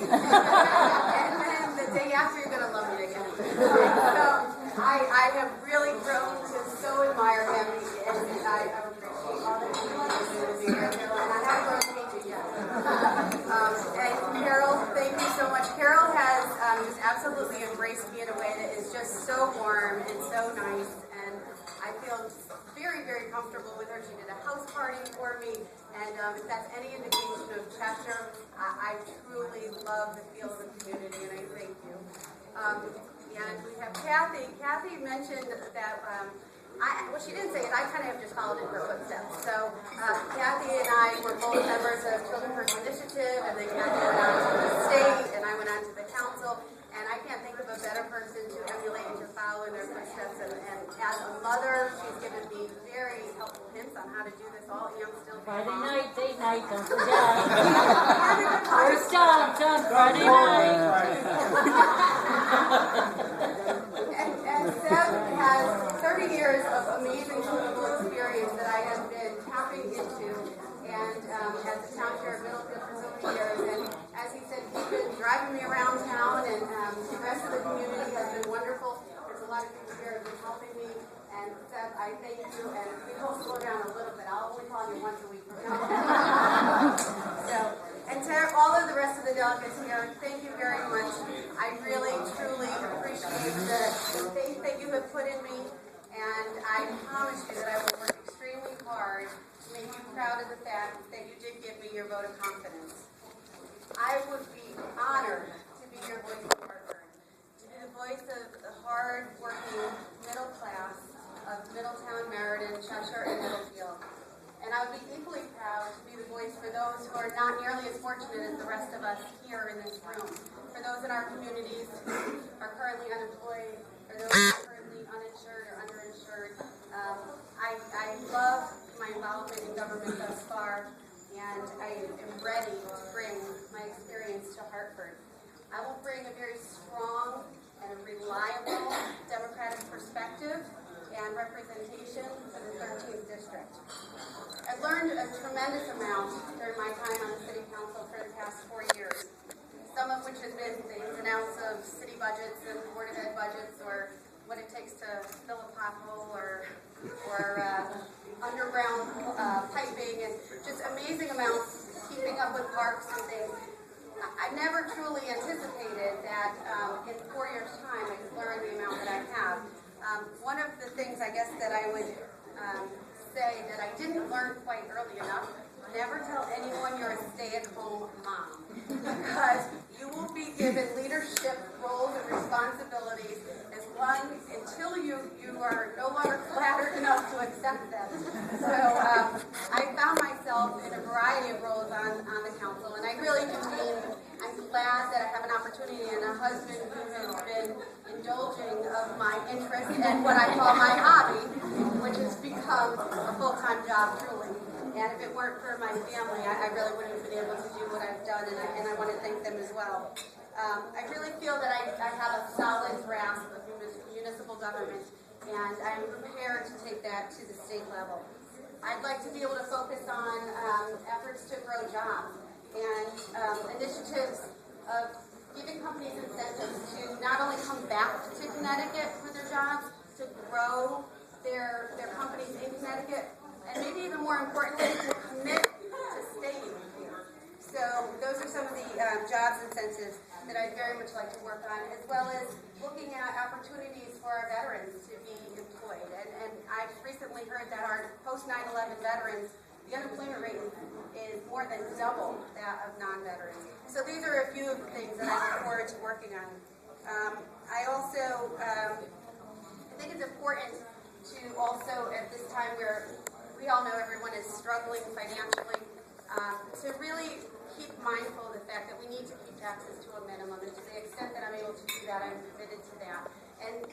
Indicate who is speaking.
Speaker 1: And then the day after, you're going to love me again. So I have really grown to so admire him, and I appreciate all that he wants to do with me, and I haven't grown to hate you yet. And Carol, thank you so much. Carol has just absolutely embraced me in a way that is just so warm and so nice, and I feel very, very comfortable with her. She did a house party for me, and if that's any indication of Cheshire, I truly love the feel of the community, and I thank you. And we have Kathy. Kathy mentioned that, what she didn't say is I kind of just followed in her footsteps. So Kathy and I were both members of Children First Initiative, and then Kathy went on to the state, and I went on to the council. And I can't think of a better person to emulate and to follow in their footsteps. And as a mother, she's given me very helpful hints on how to do this all. And I'm still
Speaker 2: Friday night, date night, don't forget. First job, Friday night.
Speaker 1: And Seb has 30 years of amazing political experience that I have been tapping into. And as a town chair of Middlefield for so many years. And as he said, he's been driving me around town, and the rest of the community has been wonderful. There's a lot of people here who have been helping me. And Seb, I thank you. And we will slow down a little bit. I'll only call you once a week from now on. And to all of the rest of the delegates here, thank you very much. I really, truly appreciate the faith that you have put in me. And I promise you that I will work extremely hard to make you proud of the fact that you did give me your vote of confidence. I would be honored to be your voice of Hartford, to be the voice of the hard-working middle class of Middletown, Meriden, Cheshire, and Middlefield. And I would be equally proud to be the voice for those who are not nearly as fortunate as the rest of us here in this room, for those in our communities who are currently unemployed, for those who are currently uninsured or underinsured. I love my involvement in government thus far, and I am ready to bring my experience to Hartford. I will bring a very strong and reliable Democratic perspective and representation for the 13th District. I've learned a tremendous amount during my time on the City Council for the past 4 years, some of which has been the ins and outs of city budgets and Board of Ed budgets, or what it takes to fill a pothole, or underground piping, and just amazing amounts keeping up with parks and things. I never truly anticipated that in 4 years' time I could learn the amount that I have. One of the things I guess that I would say that I didn't learn quite early enough, never tell anyone you're a stay-at-home mom, because you will be given leadership roles and responsibilities as long until you are no longer flattered enough to accept them. So I found myself in a variety of roles on the council, and I really do mean I'm glad that I have an opportunity and a husband who has been indulging of my interest and what I call my hobby, which has become a full-time job truly. And if it weren't for my family, I really wouldn't have been able to do what I've done, and I want to thank them as well. I really feel that I have a solid grasp of municipal government, and I'm prepared to take that to the state level. I'd like to be able to focus on efforts to grow jobs and initiatives of giving companies incentives to not only come back to Connecticut for their jobs, to grow their companies in Connecticut, and maybe even more importantly, to commit to staying here. So those are some of the jobs incentives that I'd very much like to work on, as well as looking at opportunities for our veterans to be employed. And I've recently heard that our post 9/11 veterans, the unemployment rate is more than double that of non-veterans. So these are a few of the things that I look forward to working on. I also think it's important to also, at this time where we all know everyone is struggling financially, to really keep mindful of the fact that we need to keep taxes to a minimum, and to the extent that I'm able to do that, I'm committed to that. And